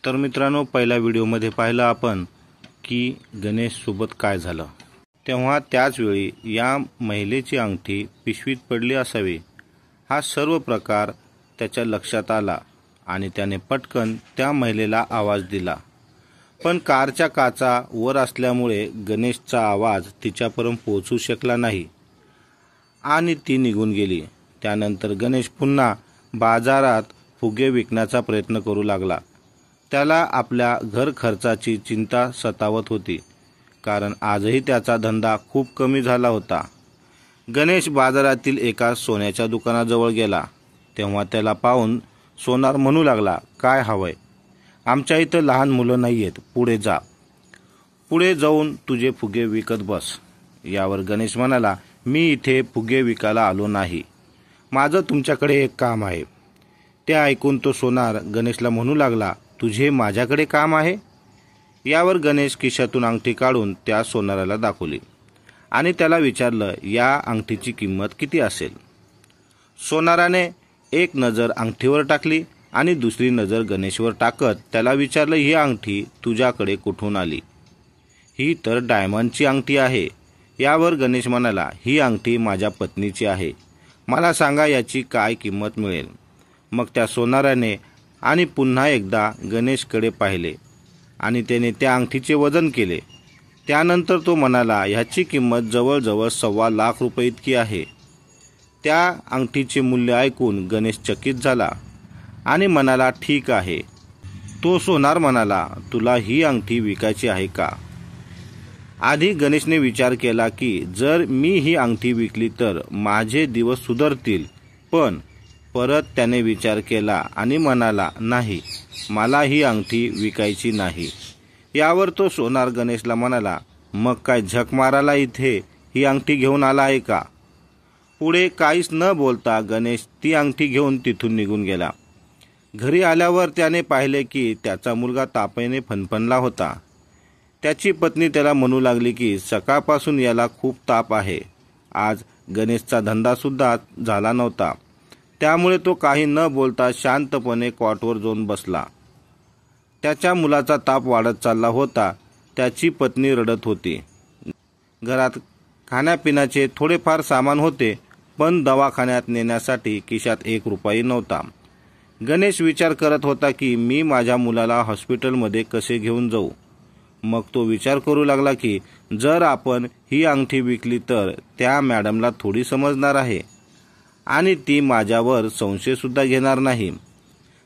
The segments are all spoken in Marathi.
तर मित्रांनो, पहिल्या व्हिडिओमध्ये पाहिलं आपण की गणेश सोबत काय झालं। तेव्हा त्याच वेळी या महिलेची अंगठी पिशवीत पडली असावी हा सर्व प्रकार त्याच्या लक्षात आला आणि त्याने पटकन त्या महिलेला आवाज दिला। पण कारच्या काचा वर असल्यामुळे गणेशचा आवाज तिच्यापर्यंत पोहोचू शकला नाही आणि ती निघून गेली। त्यानंतर गणेश पुन्हा बाजारात फुगे विकण्याचा प्रयत्न करू लागला। त्याला आपल्या घर खर्चाची चिंता सतावत होती, कारण आजही त्याचा धंदा खूप कमी झाला होता। गणेश बाजारातील एका सोन्याच्या दुकानाजवळ गेला। तेव्हा त्याला पाहून सोनार म्हणू लागला, काय हवंय? आमच्या इथं लहान मुलं नाहीयेत, पुढे जा। पुढे जाऊन तुझे फुगे विकत बस। यावर गणेश म्हणाला, मी इथे फुगे विकायला आलो नाही, माझं तुमच्याकडे एक काम आहे। ते ऐकून तो सोनार गणेशला म्हणू लागला, तुझे माझ्याकडे काम आहे? यावर गणेश खिशातून अंगठी काढून त्या सोनाराला दाखवली आणि त्याला विचारलं, या अंगठीची किंमत किती असेल? सोनाराने एक नजर अंगठीवर टाकली आणि दुसरी नजर गणेशवर टाकत त्याला विचारलं, ही अंगठी तुझ्याकडे कुठून आली? ही तर डायमंडची अंगठी आहे। यावर गणेश म्हणाला, ही अंगठी माझ्या पत्नीची आहे, मला सांगा याची काय किंमत मिळेल? मग त्या सोनाराने आणि पुन्हा एकदा गणेशकडे पाहिले आणि त्याने त्या अंगठीचे वजन केले। त्यानंतर तो म्हणाला, ह्याची किंमत जवळजवळ 1.25 लाख रुपये इतकी आहे। त्या अंगठीचे मूल्य ऐकून गणेश चकित झाला आणि म्हणाला, ठीक आहे। तो सोनार म्हणाला, तुला ही अंगठी विकायची आहे का? आधी गणेशने विचार केला की जर मी ही अंगठी विकली तर माझे दिवस सुधारतील, पण परत त्याने विचार केला आणि म्हणाला, नाही, मला ही अंगठी विकायची नाही। यावर तो सोनार गणेशला म्हणाला, मग काय झक मारायला इथे ही अंगठी घेऊन आला आहे का? पुढे काहीच न बोलता गणेश ती अंगठी घेऊन तिथून निघून गेला। घरी आल्यावर त्याने पाहिले की त्याचा मुलगा तापाने फणफणला होता। त्याची पत्नी त्याला म्हणू लागली की सकाळपासून याला खूप ताप आहे। आज गणेशचा धंदासुद्धा झाला नव्हता, त्यामुळे तो काही न बोलता शांतपणे कॉटवर जाऊन बसला। त्याच्या मुलाचा ताप वाढत चालला होता। त्याची पत्नी रडत होती। घरात खाण्यापिण्याचे थोडेफार सामान होते, पण दवाखान्यात नेण्यासाठी खिशात 1 रुपया नव्हता। गणेश विचार करत होता की मी माझ्या मुलाला हॉस्पिटलमध्ये कसे घेऊन जाऊ? मग तो विचार करू लागला की जर आपण ही अंगठी विकली तर त्या मॅडमला थोडी समजणार आहे आणि ती माझ्यावर संशयसुद्धा घेणार नाही।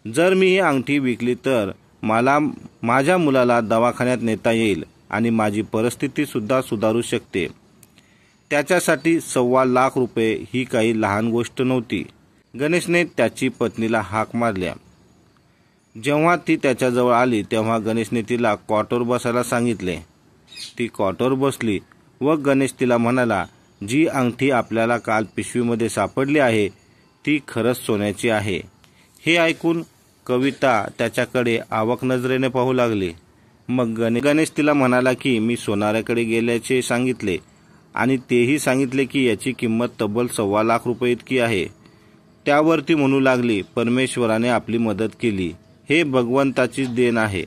जर मी ही अंगठी विकली तर मला माझ्या मुलाला दवाखान्यात नेता येईल आणि माझी परिस्थितीसुद्धा सुधारू शकते। त्याच्यासाठी 1.25 लाख रुपये ही काही लहान गोष्ट नव्हती। गणेशने त्याची पत्नीला हाक मारल्या। जेव्हा ती त्याच्याजवळ आली तेव्हा गणेशने तिला कॉटवर बसायला सांगितले। ती कॉटवर बसली व गणेश तिला म्हणाला, जी अंगठी आपल्याला काल पिशवीमध्ये सापडली आहे ती खरंच सोन्याची आहे। हे ऐकून कविता त्याच्याकडे आवाक नजरेने पाहू लागली। मग गणेश तिला म्हणाला की मी सोनाराकडे गेल्याचे सांगितले आणि तेही सांगितले की याची किंमत तब्बल 1.25 लाख रुपये इतकी आहे। त्यावर ती म्हणू लागली, परमेश्वराने आपली मदत केली, हे भगवंताचीच देण आहे।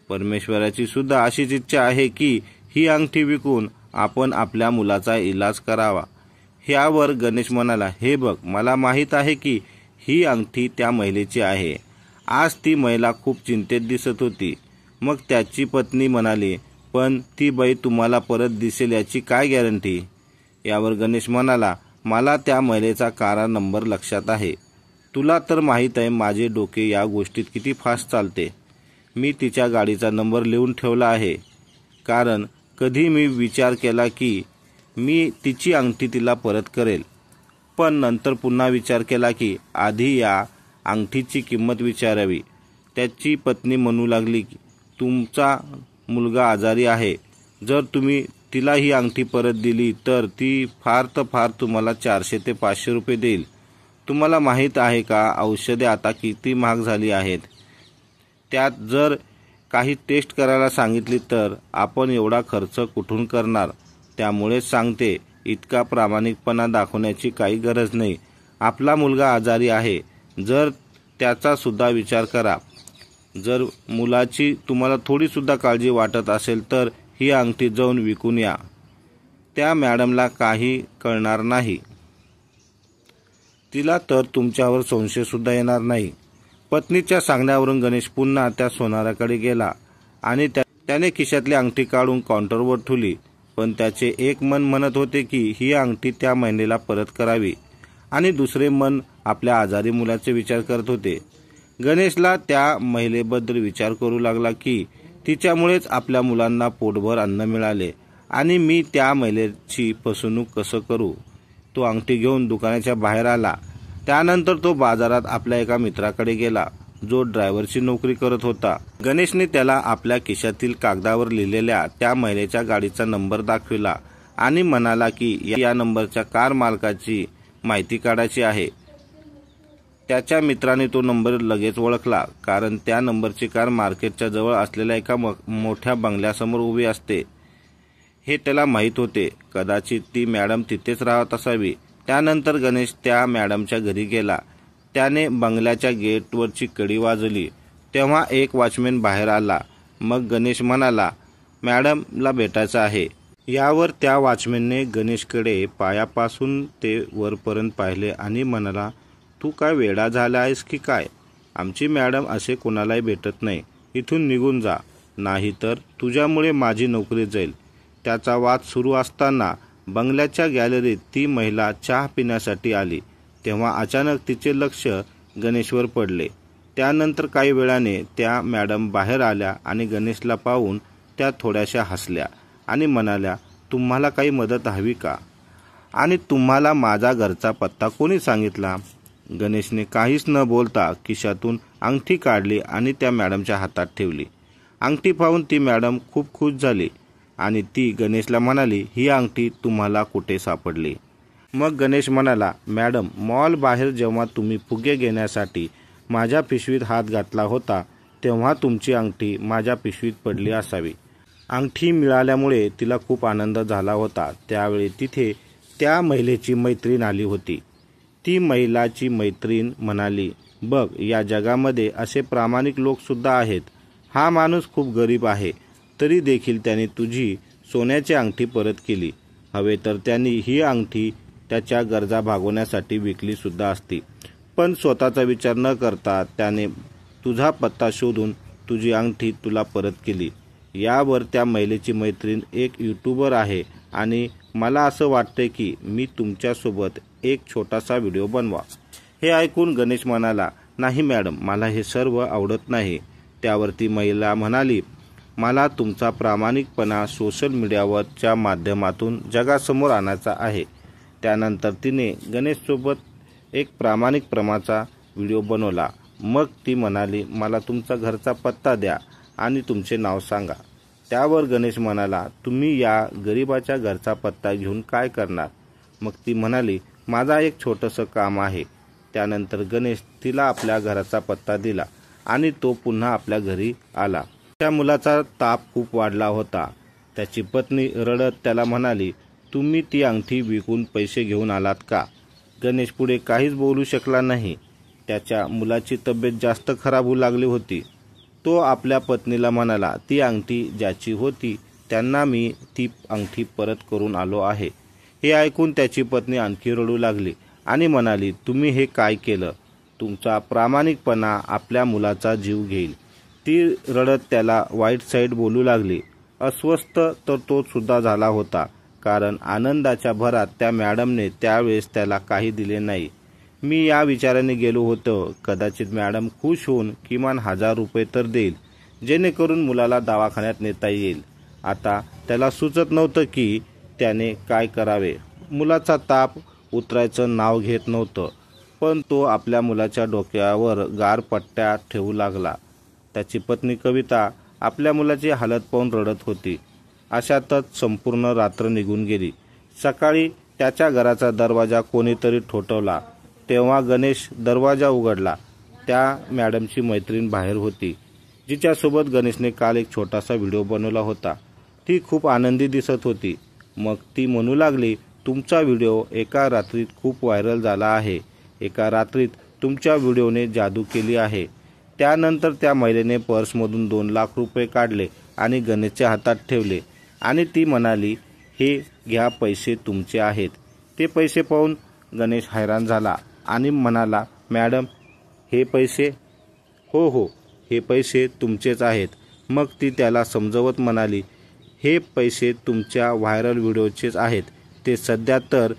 परमेश्वराची सुद्धा अशीच इच्छा आहे की ही अंगठी विकून आपण आपल्या मुलाचा इलाज करावा। ह्यावर गणेश म्हणाला, हे बघ, मला माहीत आहे की ही अंगठी त्या महिलेची आहे। आज ती महिला खूप चिंतेत दिसत होती। मग त्याची पत्नी म्हणाली, पण ती बाई तुम्हाला परत दिसेल याची काय गॅरंटी? यावर गणेश म्हणाला, मला त्या महिलेचा कार नंबर लक्षात आहे। तुला तर माहीत आहे माझे डोके या गोष्टीत किती फास्ट चालते। मी तिच्या गाडीचा नंबर लिहून ठेवला आहे, कारण कधी मी विचार केला की मी तिची अंगठी तिला परत करेल, पण नंतर पुन्हा विचार केला की आधी या अंगठीची किंमत विचारावी। त्याची पत्नी म्हणू लागली, तुमचा मुलगा आजारी आहे, जर तुम्ही तिला ही अंगठी परत दिली तर ती फार तर फार तुम्हाला 400 ते 500 रुपये देईल। तुम्हाला माहीत आहे का औषधे आता किती महाग झाली आहेत? त्यात जर काही टेस्ट करायला सांगितली तर आपण एवढा खर्च कुठून करणार? त्यामुळेच सांगते, इतका प्रामाणिकपणा दाखवण्याची काही गरज नाही। आपला मुलगा आजारी आहे, जर त्याचा सुद्धा विचार करा। जर मुलाची तुम्हाला थोडीसुद्धा काळजी वाटत असेल तर ही अंगठी जाऊन विकून या. त्या मॅडमला काही कळणार नाही. तिला तर तुमच्यावर संशयसुद्धा येणार नाही. पत्नीच्या सांगण्यावरून गणेश पुन्हा त्या सोनाराकडे गेला आणि त्याने खिशातली अंगठी काढून काउंटरवर ठेवली. पण त्याचे एक मन म्हणत होते की ही अंगठी त्या महिलेला परत करावी आणि दुसरे मन आपल्या आजारी मुलाचे विचार करत होते. गणेशला त्या महिलेबद्दल विचार करू लागला की तिच्यामुळेच आपल्या मुलांना पोटभर अन्न मिळाले आणि मी त्या महिलेची फसवणूक कसं करू. तो अंगठी घेऊन दुकानाच्या बाहेर आला. त्यानंतर तो बाजारात आपल्या एका मित्राकडे गेला जो ड्रायव्हरची नोकरी करत होता. गणेशने त्याला आपल्या खिशातील कागदावर लिहिलेल्या त्या महिलेच्या गाडीचा नंबर दाखविला आणि म्हणाला की या नंबरच्या कार मालकाची माहिती काढायची आहे. त्याच्या मित्राने तो नंबर लगेच ओळखला, कारण त्या नंबरची कार मार्केटच्या जवळ असलेल्या एका मोठ्या बंगल्यासमोर उभी असते हे त्याला माहीत होते. कदाचित ती मॅडम तिथेच राहत असावी. त्यानंतर गणेश त्या मॅडमच्या घरी गेला. त्याने बंगल्याच्या गेटवरची कडी वाजवली तेव्हा एक वॉचमॅन बाहेर आला. मग गणेश म्हणाला, मॅडमला भेटायचं आहे. यावर त्या वॉचमॅनने गणेशकडे पायापासून ते वरपर्यंत पाहिले आणि म्हणाला, तू काय वेडा झाला आहेस की काय? आमची मॅडम असे कोणालाही भेटत नाही. इथून निघून जा, नाहीतर तुझ्यामुळे माझी नोकरी जाईल. त्याचा वाद सुरू असताना बंगल्याच्या गॅलरीत ती महिला चहा पिण्यासाठी आली. तेव्हा अचानक तिचे लक्ष गणेशवर पडले. त्यानंतर काही वेळाने त्या मॅडम बाहेर आल्या आणि गणेशला पाहून त्या थोड्याशा हसल्या आणि म्हणाल्या, तुम्हाला काही मदत हवी का? आणि तुम्हाला माझा घरचा पत्ता कोणी सांगितला? गणेशने काहीच न बोलता खिशातून अंगठी काढली आणि त्या मॅडमच्या हातात ठेवली. अंगठी पाहून ती मॅडम खूप खुश झाली आणि ती गणेशला म्हणाली, ही अंगठी तुम्हाला कुठे सापडली? मग गणेश म्हणाला, मॅडम, मॉल बाहेर जेव्हा तुम्ही फुगे घेण्यासाठी माझ्या पिशवीत हात घातला होता तेव्हा तुमची अंगठी माझ्या पिशवीत पडली असावी. अंगठी मिळाल्यामुळे तिला खूप आनंद झाला होता. त्यावेळी तिथे त्या महिलेची मैत्रीण आली होती. ती महिलाची मैत्रीण म्हणाली, बघ, या जगामध्ये असे प्रामाणिक लोकसुद्धा आहेत. हा माणूस खूप गरीब आहे, तरी देखील त्याने तुझी सोन्याची अंगठी परत केली. हवे तर त्यांनी ही अंगठी त्याच्या गरजा भागवण्यासाठी विकली सुद्धा असती, पण स्वतःचा विचार न करता त्याने तुझा पत्ता शोधून तुझी अंगठी तुला परत केली. यावर त्या महिलेची मैत्रीण एक यूट्यूबर आहे आणि मला असं वाटतंय की मी तुमच्यासोबत एक छोटासा व्हिडिओ बनवा. हे ऐकून गणेश म्हणाला, नाही मॅडम, मला हे सर्व आवडत नाही. त्यावरती महिला म्हणाली, मला तुमचा प्रामाणिकपणा सोशल मीडियावरच्या माध्यमातून जगासमोर आणायचा आहे. त्यानंतर तिने गणेशसोबत एक प्रामाणिकपणाचा व्हिडिओ बनवला. मग ती म्हणाली, मला तुमचा घरचा पत्ता द्या आणि तुमचे नाव सांगा. त्यावर गणेश म्हणाला, तुम्ही या गरिबाच्या घरचा पत्ता घेऊन काय करणार? मग ती म्हणाली, माझा एक छोटंसं काम आहे. त्यानंतर गणेश तिला आपल्या घराचा पत्ता दिला आणि तो पुन्हा आपल्या घरी आला. त्या मुलाचा ताप खूप वाढला होता. त्याची पत्नी रडत त्याला म्हणाली, तुम्ही ती अंगठी विकून पैसे घेऊन आलात का? गणेश पुढे काहीच बोलू शकला नाही. त्याच्या मुलाची तब्येत जास्त खराब होऊ लागली होती. तो आपल्या पत्नीला म्हणाला, ती अंगठी ज्याची होती त्यांना मी ती अंगठी परत करून आलो आहे. हे ऐकून त्याची पत्नी आणखी रडू लागली आणि म्हणाली, तुम्ही हे काय केलं? तुमचा प्रामाणिकपणा आपल्या मुलाचा जीव घेईल. ती रडत त्याला वाईट साईड बोलू लागली. अस्वस्थ तर तो सुद्धा झाला होता, कारण आनंदाच्या भरात त्या मॅडमने त्यावेळेस त्याला काही दिले नाही. मी या विचाराने गेलो होतो, कदाचित मॅडम खुश होऊन किमान 1000 रुपये तर देईल, जेणेकरून मुलाला दवाखान्यात नेता येईल. आता त्याला सुचत नव्हतं की त्याने काय करावे. मुलाचा ताप उतरायचं नाव घेत नव्हतं, पण तो आपल्या मुलाच्या डोक्यावर गार पट्ट्या ठेवू लागला. त्याची पत्नी कविता आपल्या मुलाची हालत पाहून रडत होती. अशातच संपूर्ण रात्र निघून गेली. सकाळी त्याच्या घराचा दरवाजा कोणीतरी ठोठवला. तेव्हा गणेश दरवाजा उघडला. त्या मॅडमची मैत्रीण बाहेर होती, जिच्यासोबत गणेशने काल एक छोटासा व्हिडिओ बनवला होता. ती खूप आनंदी दिसत होती. मग ती म्हणू लागली, तुमचा व्हिडिओ एका रात्रीत खूप व्हायरल झाला आहे. एका रात्रीत तुमच्या व्हिडिओने जादू केली आहे. त्यानंतर त्या महिलेने पर्समधून 2 लाख रुपये काढले आणि गणेशच्या हातात ठेवले आणि ती म्हणाली, हे घ्या, पैसे तुमचे आहेत. ते पैसे पाहून गणेश हैराण झाला आणि म्हणाला, मॅडम हे पैसे? हो, हे पैसे तुमचेच आहेत. मग ती त्याला समजवत म्हणाली, हे पैसे तुमच्या व्हायरल व्हिडिओचेच आहेत. ते सध्या तर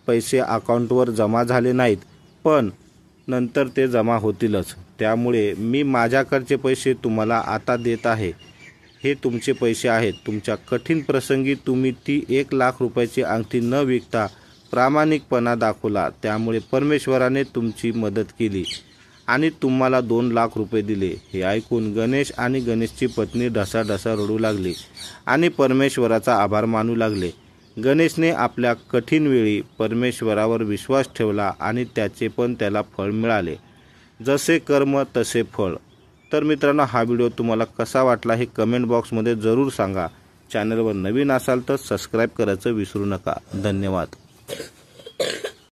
पैसे अकाउंटवर जमा झाले नाहीत, पण नंतर ते जमा होतीलच. त्यामुळे मी माझ्याकडचे पैसे तुम्हाला आता देत आहे. हे तुमचे पैसे आहेत. तुमच्या कठीण प्रसंगी तुम्ही ती 1 लाख रुपयाची अंगठी न विकता प्रामाणिकपणा दाखवला. त्यामुळे परमेश्वराने तुमची मदत केली आणि तुम्हाला 2 लाख रुपये दिले. हे ऐकून गणेश आणि गणेशची पत्नी ढसाढसा रडू लागली आणि परमेश्वराचा आभार मानू लागले. गणेशने आपल्या कठीण वेळी परमेश्वरावर विश्वास ठेवला आणि त्याचे पण त्याला फळ मिळाले. जसे कर्म तसे फळ. तर मित्रांनो, हा व्हिडिओ तुम्हाला कसा वाटला हे कमेंट बॉक्समध्ये जरूर सांगा. चॅनलवर नवीन असाल तर सबस्क्राईब करायचं विसरू नका. धन्यवाद.